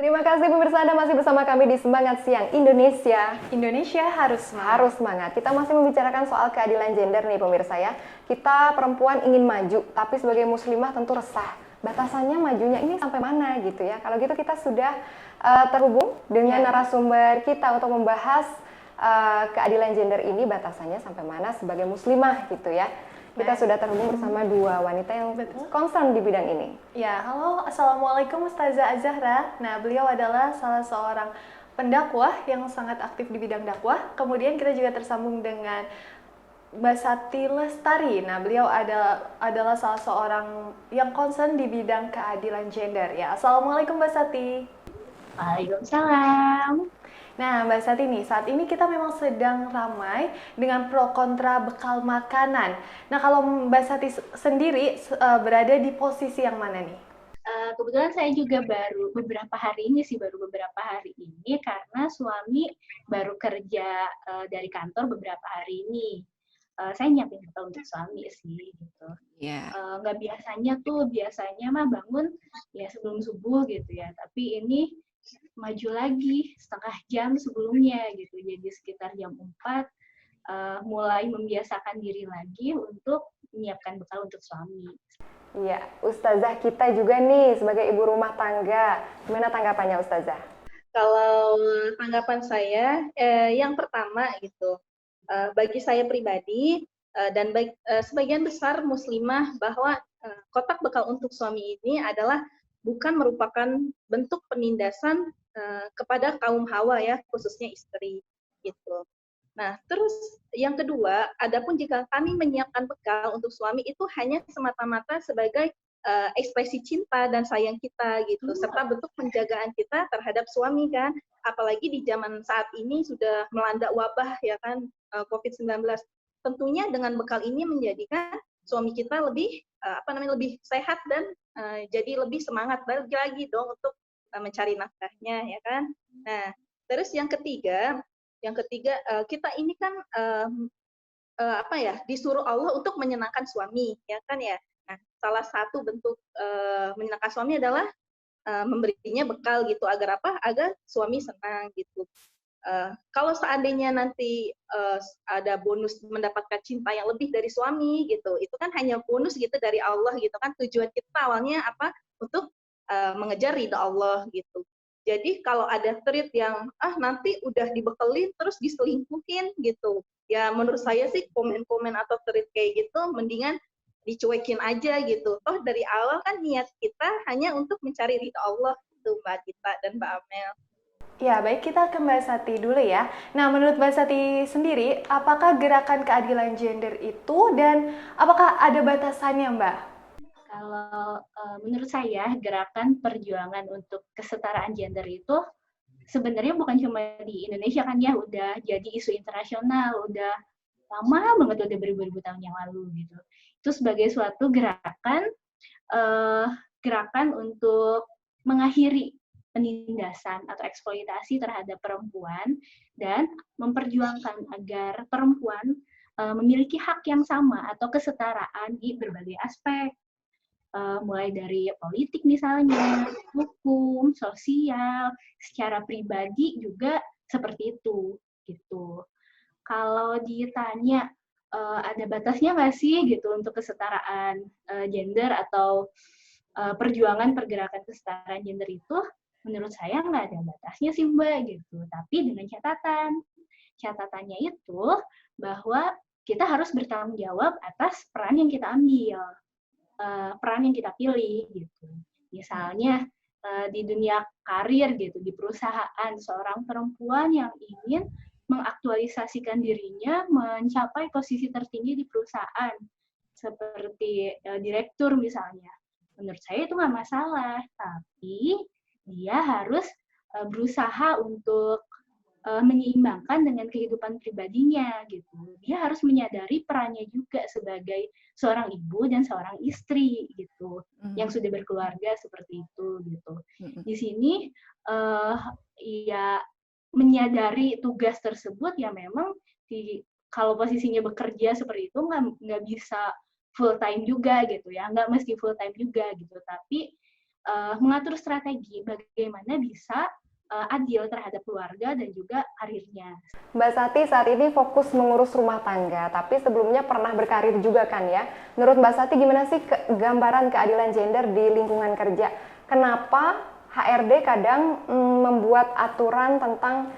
Terima kasih pemirsa, Anda masih bersama kami di Semangat Siang Indonesia. Indonesia harus semangat. Harus semangat. Kita masih membicarakan soal keadilan gender nih pemirsa ya. Kita perempuan ingin maju, tapi sebagai muslimah tentu resah. Batasannya majunya ini sampai mana gitu ya. Kalau gitu kita sudah terhubung dengan narasumber kita untuk membahas keadilan gender ini batasannya sampai mana sebagai muslimah gitu ya. Kita sudah terhubung bersama dua wanita yang concern di bidang ini. Ya, halo, assalamualaikum Ustazah Azahra. Nah, beliau adalah salah seorang pendakwah yang sangat aktif di bidang dakwah. Kemudian kita juga tersambung dengan Mbak Sati Lestari. Nah, beliau adalah salah seorang yang concern di bidang keadilan gender. Ya, assalamualaikum Mbak Sati. Waalaikumsalam. Nah, Mbak Sati nih, saat ini kita memang sedang ramai dengan pro kontra bekal makanan. Nah, kalau Mbak Sati sendiri berada di posisi yang mana nih? Kebetulan saya juga baru beberapa hari ini karena suami baru kerja dari kantor beberapa hari ini. Saya nyiapin bekal untuk suami sih gitu. Nggak biasanya mah bangun ya sebelum subuh gitu ya. Tapi ini maju lagi setengah jam sebelumnya gitu. Jadi sekitar jam 4 mulai membiasakan diri lagi untuk menyiapkan bekal untuk suami. Iya, Ustazah kita juga nih sebagai ibu rumah tangga. Gimana tanggapannya Ustazah? Kalau tanggapan saya, yang pertama gitu, bagi saya pribadi dan sebagian besar muslimah bahwa kotak bekal untuk suami ini adalah bukan merupakan bentuk penindasan kepada kaum hawa ya, khususnya istri gitu. Nah, terus yang kedua, adapun jika kami menyiapkan bekal untuk suami itu hanya semata-mata sebagai ekspresi cinta dan sayang kita gitu, serta bentuk penjagaan kita terhadap suami kan, apalagi di zaman saat ini sudah melanda wabah ya kan, COVID-19. Tentunya dengan bekal ini menjadikan suami kita lebih lebih sehat dan jadi lebih semangat lagi dong untuk mencari nafkahnya ya kan. Nah, terus yang ketiga kita ini kan disuruh Allah untuk menyenangkan suami ya kan ya. Nah, salah satu bentuk menyenangkan suami adalah memberinya bekal gitu agar apa? Agar suami senang gitu. Kalau seandainya nanti ada bonus mendapatkan cinta yang lebih dari suami gitu, itu kan hanya bonus gitu dari Allah gitu kan. Tujuan kita awalnya apa? Untuk mengejar ridha Allah gitu. Jadi kalau ada treat yang nanti udah dibekelin terus diselingkuhin gitu, ya menurut saya sih komen-komen atau treat kayak gitu mendingan dicuekin aja gitu. Toh dari awal kan niat kita hanya untuk mencari ridha Allah gitu Mbak Dita dan Mbak Amel. Ya, baik, kita ke Mbak Sati dulu ya. Nah, menurut Mbak Sati sendiri, apakah gerakan keadilan gender itu dan apakah ada batasannya, Mbak? Kalau menurut saya gerakan perjuangan untuk kesetaraan gender itu sebenarnya bukan cuma di Indonesia kan ya, udah jadi isu internasional, udah lama banget, udah beribu-ribu tahun yang lalu gitu. Itu sebagai suatu gerakan untuk mengakhiri penindasan atau eksploitasi terhadap perempuan dan memperjuangkan agar perempuan memiliki hak yang sama atau kesetaraan di berbagai aspek. Mulai dari politik misalnya, hukum, sosial, secara pribadi juga seperti itu gitu. Kalau ditanya ada batasnya nggak sih gitu untuk kesetaraan gender atau perjuangan pergerakan kesetaraan gender itu, menurut saya nggak ada batasnya sih Mbak gitu. Tapi dengan catatannya itu bahwa kita harus bertanggung jawab atas peran yang kita ambil. Peran yang kita pilih gitu. Misalnya di dunia karir gitu, di perusahaan, seorang perempuan yang ingin mengaktualisasikan dirinya mencapai posisi tertinggi di perusahaan seperti direktur misalnya. Menurut saya itu nggak masalah, tapi dia harus berusaha untuk menyeimbangkan dengan kehidupan pribadinya gitu. Dia harus menyadari perannya juga sebagai seorang ibu dan seorang istri gitu, yang sudah berkeluarga seperti itu gitu. Di sini ya menyadari tugas tersebut ya memang kalau posisinya bekerja seperti itu nggak bisa full time juga gitu ya, nggak mesti full time juga gitu, tapi mengatur strategi bagaimana bisa adil terhadap keluarga dan juga karirnya. Mbak Sati saat ini fokus mengurus rumah tangga, tapi sebelumnya pernah berkarir juga kan ya. Menurut Mbak Sati gimana sih gambaran keadilan gender di lingkungan kerja? Kenapa HRD kadang membuat aturan tentang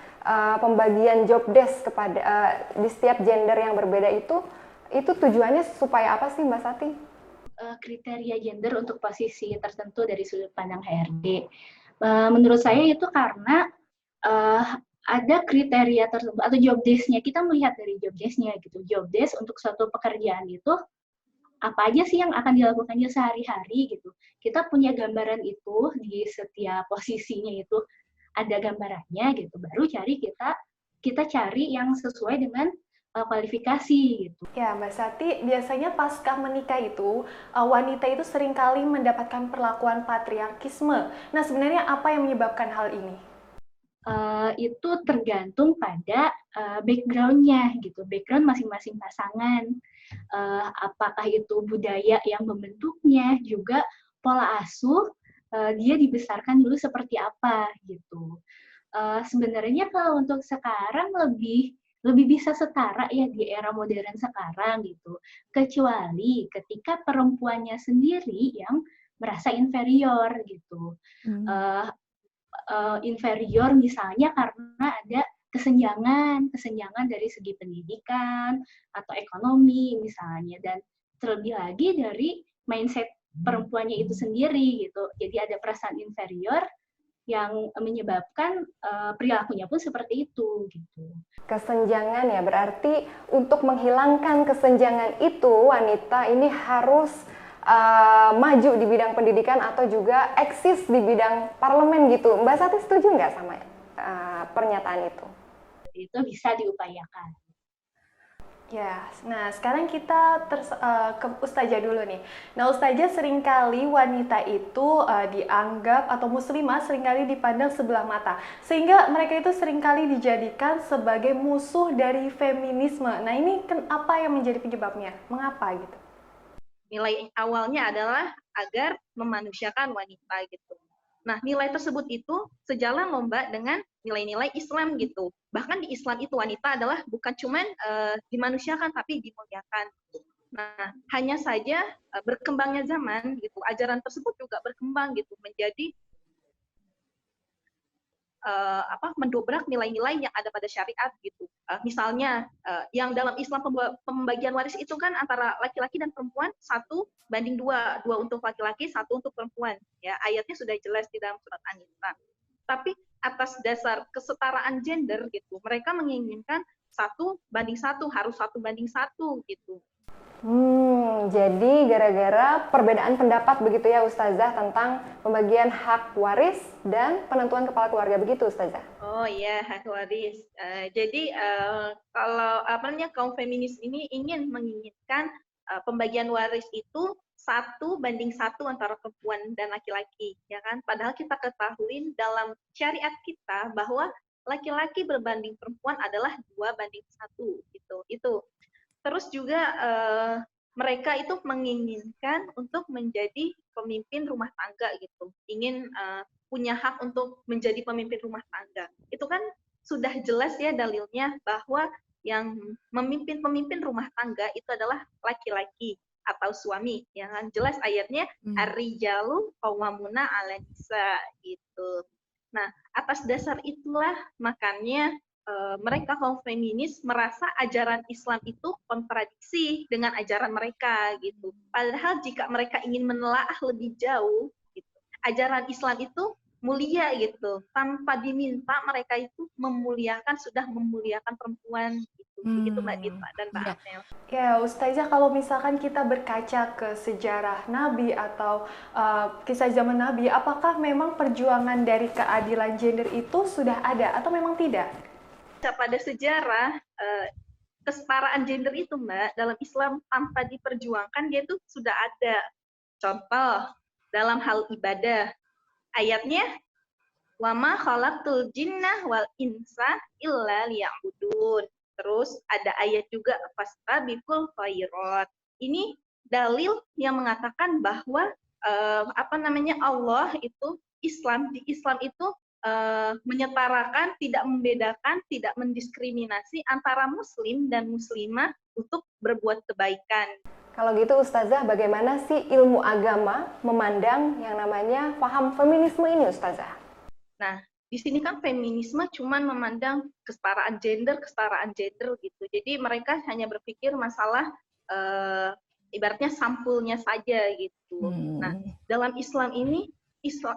pembagian job desk kepada di setiap gender yang berbeda itu tujuannya supaya apa sih Mbak Sati? Kriteria gender untuk posisi tertentu dari sudut pandang HRD. Menurut saya itu karena ada kriteria tertentu atau job desk-nya. Kita melihat dari job desk-nya gitu. Job desk untuk suatu pekerjaan itu apa aja sih yang akan dilakukannya sehari-hari gitu. Kita punya gambaran itu di setiap posisinya itu ada gambarannya gitu. Baru kita cari yang sesuai dengan kualifikasi gitu. Ya, Mbak Sati, biasanya pasca menikah itu, wanita itu seringkali mendapatkan perlakuan patriarkisme. Nah, sebenarnya apa yang menyebabkan hal ini? Itu tergantung pada background-nya gitu, background masing-masing pasangan. Apakah itu budaya yang membentuknya, juga pola asuh, dia dibesarkan dulu seperti apa gitu. Sebenarnya kalau untuk sekarang lebih bisa setara ya di era modern sekarang gitu. Kecuali ketika perempuannya sendiri yang merasa inferior gitu. Inferior misalnya karena ada kesenjangan dari segi pendidikan atau ekonomi misalnya, dan terlebih lagi dari mindset perempuannya itu sendiri gitu. Jadi ada perasaan inferior yang menyebabkan perilakunya pun seperti itu gitu. Kesenjangan ya, berarti untuk menghilangkan kesenjangan itu wanita ini harus maju di bidang pendidikan atau juga eksis di bidang parlemen gitu. Mbak Sati setuju nggak sama pernyataan itu? Itu bisa diupayakan. Ya, nah sekarang kita ke Ustazah dulu nih. Nah, Ustazah, seringkali wanita itu dianggap atau muslimah seringkali dipandang sebelah mata. Sehingga mereka itu seringkali dijadikan sebagai musuh dari feminisme. Nah, ini apa yang menjadi penyebabnya? Mengapa gitu? Nilai awalnya adalah agar memanusiakan wanita gitu. Nah, nilai tersebut itu sejalan lho Mbak dengan nilai-nilai Islam gitu. Bahkan di Islam itu wanita adalah bukan cuman dimanusiakan tapi dimuliakan. Nah, hanya saja berkembangnya zaman gitu, ajaran tersebut juga berkembang gitu menjadi mendobrak nilai-nilai yang ada pada syariat gitu. Misalnya yang dalam Islam pembagian waris itu kan antara laki-laki dan perempuan 1:2, 2 untuk laki-laki, 1 untuk perempuan. Ya, ayatnya sudah jelas di dalam surat An-Nisa. Tapi atas dasar kesetaraan gender gitu, mereka menginginkan 1:1, harus 1:1 gitu. Jadi gara-gara perbedaan pendapat begitu ya Ustazah tentang pembagian hak waris dan penentuan kepala keluarga, begitu Ustazah? Oh iya, hak waris. Jadi kalau kaum feminis ini menginginkan pembagian waris itu 1:1 antara perempuan dan laki-laki, ya kan? Padahal kita ketahui dalam syariat kita bahwa laki-laki berbanding perempuan adalah 2:1 gitu. Itu. Terus juga mereka itu menginginkan untuk menjadi pemimpin rumah tangga gitu, ingin punya hak untuk menjadi pemimpin rumah tangga. Itu kan sudah jelas ya dalilnya bahwa yang memimpin rumah tangga itu adalah laki-laki atau suami, ya kan? Jelas ayatnya ar-rijalu qawwamuna 'alan nisa gitu. Nah, atas dasar itulah makanya mereka kaum feminis merasa ajaran Islam itu kontradiksi dengan ajaran mereka gitu. Padahal jika mereka ingin menelaah lebih jauh, gitu, ajaran Islam itu mulia gitu. Tanpa diminta mereka itu sudah memuliakan perempuan gitu. Begitu Mbak Dita dan Mbak Amel. Ya, Ustazah, kalau misalkan kita berkaca ke sejarah Nabi atau kisah zaman Nabi, apakah memang perjuangan dari keadilan gender itu sudah ada atau memang tidak? Pada sejarah kesetaraan gender itu Mbak dalam Islam tanpa diperjuangkan dia itu sudah ada. Contoh dalam hal ibadah, ayatnya wama khalaqtul jinnah wal insa illa liya'budun. Terus ada ayat juga fastabiqul khairat. Ini dalil yang mengatakan bahwa Allah itu Islam, di Islam itu menyetarakan, tidak membedakan, tidak mendiskriminasi antara muslim dan muslimah untuk berbuat kebaikan. Kalau gitu Ustazah, bagaimana sih ilmu agama memandang yang namanya paham feminisme ini Ustazah? Nah, di sini kan feminisme cuman memandang kesetaraan gender gitu. Jadi mereka hanya berpikir masalah ibaratnya sampulnya saja gitu. Nah, dalam Islam ini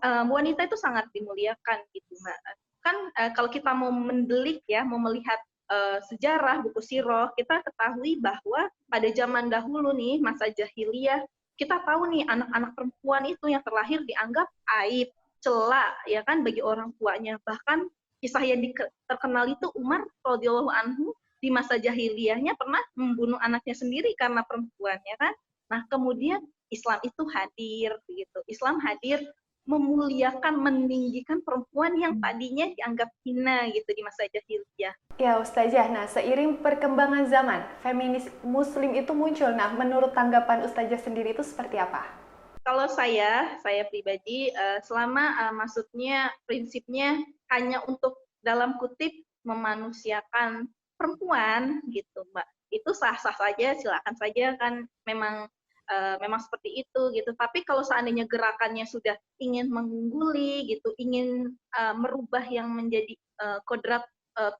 wanita itu sangat dimuliakan gitu, Mbak. Kan kalau kita mau mendelik ya, mau melihat sejarah buku sirah, kita ketahui bahwa pada zaman dahulu nih, masa jahiliyah, kita tahu nih anak-anak perempuan itu yang terlahir dianggap aib, cela ya kan bagi orang tuanya. Bahkan kisah yang terkenal itu Umar radhiyallahu anhu di masa jahiliyahnya pernah membunuh anaknya sendiri karena perempuan ya kan. Nah, kemudian Islam itu hadir begitu. Islam hadir memuliakan, meninggikan perempuan yang tadinya dianggap hina gitu di masa jahiliyah. Ya Ustazah, nah seiring perkembangan zaman, feminis muslim itu muncul. Nah, menurut tanggapan Ustazah sendiri itu seperti apa? Kalau saya pribadi, selama maksudnya prinsipnya hanya untuk dalam kutip memanusiakan perempuan gitu, Mbak. Itu sah-sah saja, silakan saja kan memang seperti itu gitu. Tapi kalau seandainya gerakannya sudah ingin mengungguli gitu, ingin merubah yang menjadi kodrat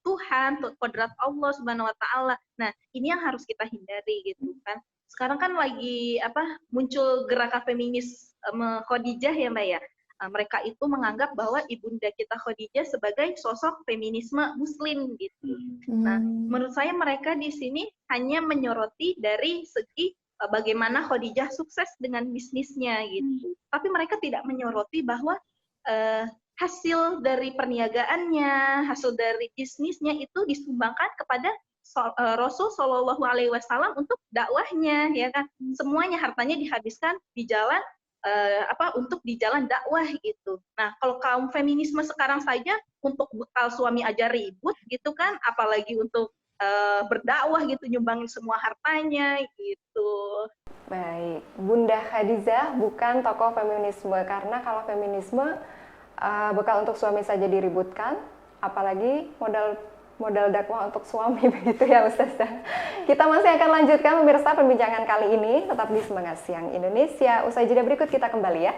Tuhan, kodrat Allah Subhanahu wa taala. Nah, ini yang harus kita hindari gitu kan. Sekarang kan lagi muncul gerakan feminis Khadijah ya Mbak ya. Mereka itu menganggap bahwa ibunda kita Khadijah sebagai sosok feminisme muslim gitu. Nah, menurut saya mereka di sini hanya menyoroti dari segi bagaimana Khadijah sukses dengan bisnisnya gitu. Tapi mereka tidak menyoroti bahwa hasil dari perniagaannya, hasil dari bisnisnya itu disumbangkan kepada Rasul Shallallahu Alaihi Wasallam untuk dakwahnya, ya kan? Semuanya hartanya dihabiskan di jalan untuk di jalan dakwah gitu. Nah, kalau kaum feminisme sekarang saja untuk bekal suami aja ribut gitu kan, apalagi untuk berdakwah gitu, nyumbangin semua hartanya gitu. Baik, Bunda Khadijah bukan tokoh feminisme, karena kalau feminisme bekal untuk suami saja diributkan, apalagi modal dakwah untuk suami begitu ya Ustazah. Kita masih akan lanjutkan pemirsa perbincangan kali ini, tetap di Semangat Siang Indonesia. Usai jeda berikut kita kembali ya.